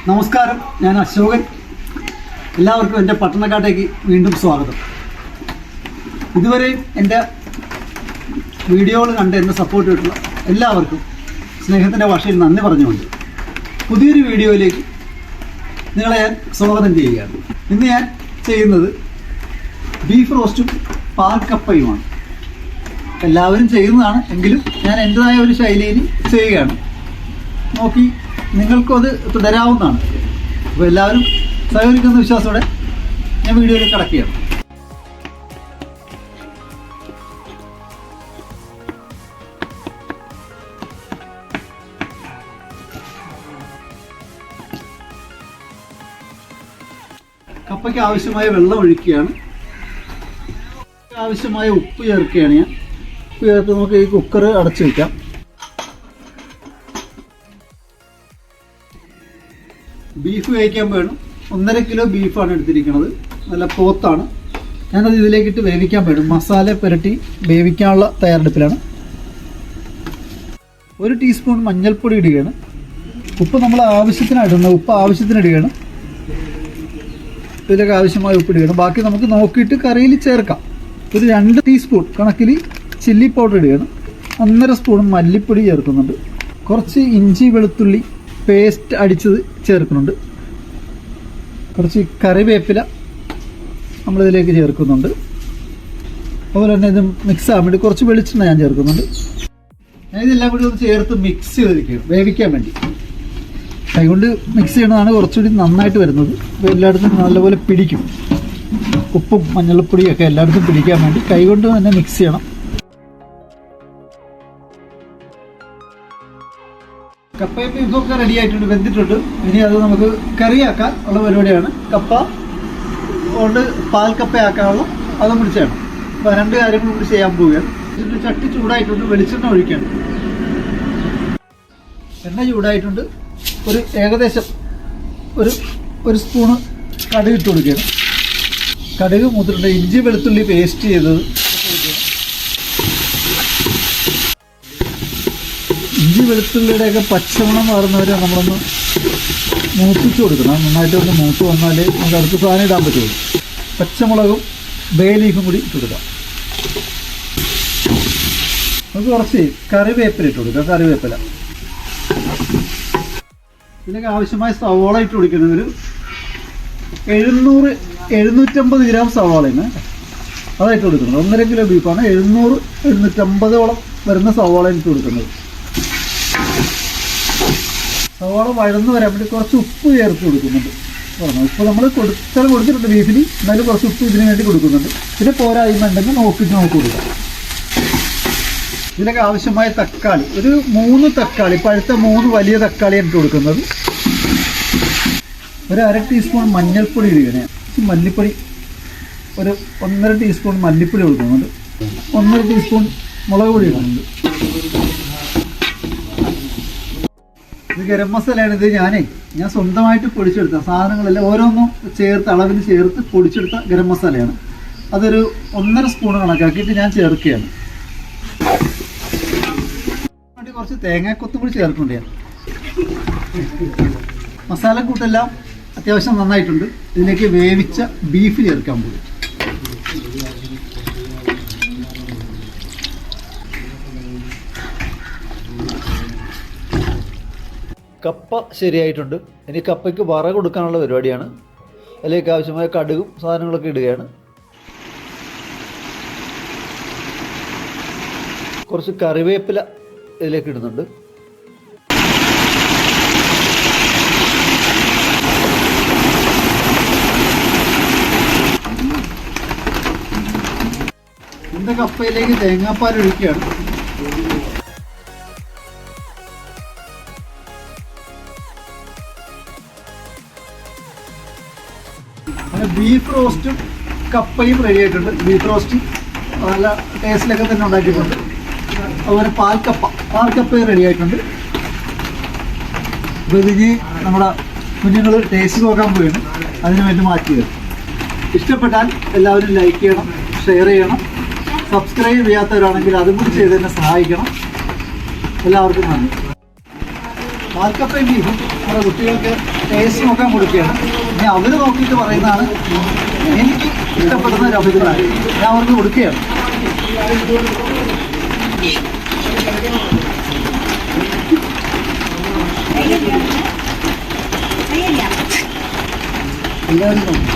നമസ്കാരം, ഞാൻ അശോകൻ. എല്ലാവർക്കും എൻ്റെ പട്ടണക്കാട്ടേക്ക് വീണ്ടും സ്വാഗതം. ഇതുവരെയും എൻ്റെ വീഡിയോകൾ കണ്ട് എന്നെ സപ്പോർട്ട് ചെയ്തിട്ടുള്ള എല്ലാവർക്കും സ്നേഹത്തിൻ്റെ ഭാഷയിൽ നന്ദി പറഞ്ഞുകൊണ്ട് പുതിയൊരു വീഡിയോയിലേക്ക് നിങ്ങളെ ഞാൻ സ്വാഗതം ചെയ്യുകയാണ്. ഇന്ന് ഞാൻ ചെയ്യുന്നത് ബീഫ് റോസ്റ്റും പാൽക്കപ്പയുമാണ്. എല്ലാവരും ചെയ്യുന്നതാണ്, എങ്കിലും ഞാൻ എൻ്റെതായ ഒരു ശൈലിയിൽ ചെയ്യുകയാണ്. നോക്കി നിങ്ങൾക്കും അത് തുടരാവുന്നതാണ്. അപ്പോൾ എല്ലാവരും സഹകരിക്കുന്ന വിശ്വാസത്തോടെ ഞാൻ വീഡിയോയിൽ കടക്കുകയാണ്. കപ്പയ്ക്ക് ആവശ്യമായ വെള്ളം ഒഴിക്കുകയാണ്. ആവശ്യമായ ഉപ്പ് ചേർക്കുകയാണ് ഞാൻ. ഉപ്പ് ചേർത്ത് നമുക്ക് ഈ കുക്കർ അടച്ചു വയ്ക്കാം. ബീഫ് വേവിക്കാൻ വേണം. 1.5 കിലോ ബീഫാണ് എടുത്തിരിക്കുന്നത്. നല്ല പോത്താണ്. ഞാനത് ഇതിലേക്കിട്ട് വേവിക്കാൻ വേണം. മസാല പുരട്ടി വേവിക്കാനുള്ള തയ്യാറെടുപ്പിലാണ്. 1 ടീസ്പൂൺ മഞ്ഞൾപ്പൊടി ഇടുകയാണ്. ഉപ്പ് നമ്മൾ ആവശ്യത്തിനാണ് ഇടുന്നത്. ഉപ്പ് ആവശ്യത്തിന് ഇടുകയാണ്. ഇതിലേക്ക് ആവശ്യമായ ഉപ്പ് ഇടുകയാണ്. ബാക്കി നമുക്ക് നോക്കിയിട്ട് കറിയിൽ ചേർക്കാം. ഒരു 2 ടീസ്പൂൺ കണക്കിൽ ചില്ലി പൗഡർ ഇടുകയാണ്. 1.5 സ്പൂൺ മല്ലിപ്പൊടി ചേർക്കുന്നുണ്ട്. കുറച്ച് ഇഞ്ചി വെളുത്തുള്ളി പേസ്റ്റ് അടിച്ചത് ചേർക്കുന്നുണ്ട്. കുറച്ച് കറിവേപ്പില നമ്മളിതിലേക്ക് ചേർക്കുന്നുണ്ട്. അതുപോലെ തന്നെ ഇത് മിക്സ് ആകാൻ വേണ്ടി കുറച്ച് വെളിച്ചെണ്ണ ഞാൻ ചേർക്കുന്നുണ്ട്. ഞാൻ ഇതെല്ലാം കൂടി ഒന്ന് ചേർത്ത് മിക്സ് ചെയ്തിരിക്കുകയാണ് വേവിക്കാൻ വേണ്ടി. കൈകൊണ്ട് മിക്സ് ചെയ്യണതാണ് കുറച്ചുകൂടി നന്നായിട്ട് വരുന്നത്. അപ്പോൾ എല്ലായിടത്തും നല്ലപോലെ പിടിക്കും. ഉപ്പും മഞ്ഞൾപ്പൊടിയും ഒക്കെ എല്ലായിടത്തും പിടിക്കാൻ വേണ്ടി കൈകൊണ്ട് തന്നെ മിക്സ് ചെയ്യണം. കപ്പയും ബീഫൊക്കെ റെഡി ആയിട്ടുണ്ട്, വെന്തിട്ടുണ്ട്. ഇനി അത് നമുക്ക് കറിയാക്കാൻ ഉള്ള പരിപാടിയാണ്. കപ്പ കൊണ്ട് പാൽക്കപ്പയാക്കാനുള്ള അതും കൂടി ചെയ്യണം. അപ്പോൾ 2 കാര്യങ്ങളും കൂടി ചെയ്യാൻ പോവുകയാണ്. ഇതിൻ്റെ ചട്ടി ചൂടായിട്ടുണ്ട്, വെളിച്ചെണ്ണ ഒഴിക്കണം. എണ്ണ ചൂടായിട്ടുണ്ട്. ഒരു ഏകദേശം ഒരു സ്പൂണ് കടുക് ഇട്ട് കൊടുക്കുകയാണ്. കടുക് മൂത്തിട്ടുണ്ട്. ഇഞ്ചി വെളുത്തുള്ളി പേസ്റ്റ് ചെയ്തത് ഇഞ്ചി വെളുത്തുള്ളിയുടെയൊക്കെ പച്ചമണം മാറുന്നവരെ നമ്മളൊന്ന് മൂപ്പിച്ച് കൊടുക്കണം. നന്നായിട്ട് ഒന്ന് മൂത്ത് വന്നാലേ നമുക്ക് അടുത്ത സാധനം ഇടാൻ പറ്റുള്ളൂ. പച്ചമുളകും ബേ ലീഫും കൂടി ഇട്ട് കൊടുക്കാം. നമുക്ക് കുറച്ച് കറിവേപ്പില ഇട്ട് കൊടുക്കാം. കറിവേപ്പില ഇതിനൊക്കെ ആവശ്യമായ സവോള ഇട്ട് കൊടുക്കുന്നത് ഒരു 750 ഗ്രാം സവാളയാണ് അതായിട്ട് കൊടുക്കുന്നത്. 1.5 കിലോ ബീഫാണ്. 750 വരുന്ന സവാള ഇട്ട് കൊടുക്കുന്നത്. സവാള വഴന്ന് വരാൻ വേണ്ടി കുറച്ച് ഉപ്പ് ചേർത്ത് കൊടുക്കുന്നുണ്ട്. ഉപ്പ് നമ്മൾ കൊടുത്തിട്ടുണ്ട് ബീഫിന്, എന്നാലും കുറച്ച് ഉപ്പ് ഇതിന് വേണ്ടി കൊടുക്കുന്നുണ്ട്. പിന്നെ പോരായ്മ ഉണ്ടെങ്കിൽ നോക്കിയിട്ട് നമുക്ക് കൊടുക്കാം. ഇതിലൊക്കെ ആവശ്യമായ തക്കാളി ഒരു 3 തക്കാളി, പഴുത്ത 3 വലിയ തക്കാളിയാണ് ഇട്ട് കൊടുക്കുന്നത്. ഒരു 1/2 ടീസ്പൂൺ മഞ്ഞൾപ്പൊടി ഇടുകയാണ്. മല്ലിപ്പൊടി ഒരു 1.5 ടീസ്പൂൺ മല്ലിപ്പൊടി കൊടുക്കുന്നുണ്ട്. 1.5 ടീസ്പൂൺ മുളക് പൊടി ഇടുന്നുണ്ട്. ഇത് ഗരം മസാലയാണ്. ഇത് ഞാൻ സ്വന്തമായിട്ട് പൊടിച്ചെടുത്ത സാധനങ്ങളെല്ലാം ഓരോന്നും ചേർത്ത് അളവിന് ചേർത്ത് പൊടിച്ചെടുത്ത ഗരം മസാലയാണ്. അതൊരു 1.5 സ്പൂൺ കണക്കാക്കിയിട്ട് ഞാൻ ചേർക്കുകയാണ്. കുറച്ച് തേങ്ങാക്കൊത്തും കൂടി ചേർക്കുന്നുണ്ട് ഞാൻ. മസാലക്കൂട്ടെല്ലാം അത്യാവശ്യം നന്നായിട്ടുണ്ട്. ഇതിലേക്ക് വേവിച്ച ബീഫ് ചേർക്കാൻ പോകും. കപ്പ ശരിയായിട്ടുണ്ട്. ഇനി കപ്പയ്ക്ക് വറ കൊടുക്കാനുള്ള പരിപാടിയാണ്. അതിലേക്ക് ആവശ്യമായ കടുകും സാധനങ്ങളൊക്കെ ഇടുകയാണ്. കുറച്ച് കറിവേപ്പില ഇതിലേക്ക് ഇടുന്നുണ്ട്. ഇതിൻ്റെ കപ്പയിലേക്ക് തേങ്ങാപ്പാൽ ഒഴിക്കുകയാണ്. അങ്ങനെ ബീഫ് റോസ്റ്റും കപ്പയും റെഡി ആയിട്ടുണ്ട്. ബീഫ് റോസ്റ്റും നല്ല ടേസ്റ്റിലൊക്കെ തന്നെ ഉണ്ടാക്കിയിട്ടുണ്ട്. അതുപോലെ പാൽക്കപ്പയും റെഡി ആയിട്ടുണ്ട്. അപ്പോൾ ഇതിന് നമ്മുടെ കുഞ്ഞുങ്ങൾ ടേസ്റ്റ് നോക്കാൻ പോവുകയാണ്. അതിന് വേണ്ടി മാറ്റിയത്. ഇഷ്ടപ്പെട്ടാൽ എല്ലാവരും ലൈക്ക് ചെയ്യണം, ഷെയർ ചെയ്യണം. സബ്സ്ക്രൈബ് ചെയ്യാത്തവരാണെങ്കിൽ അതും കൂടി ചെയ്ത് തന്നെ സഹായിക്കണം. എല്ലാവർക്കും നന്ദി. പാൽക്കപ്പയും ബീഫും നമ്മുടെ കുട്ടികൾക്ക് ടേസ്റ്റ് നോക്കാൻ കൊടുക്കുകയാണ്. ഇനി അവർ നോക്കിയിട്ട് പറയുന്നതാണ് എനിക്ക് ഇഷ്ടപ്പെടുന്ന ഒരു അഭിപ്രായം. ഞാൻ അവർക്ക് കൊടുക്കുകയാണ്. എല്ലാവരും നോക്കും.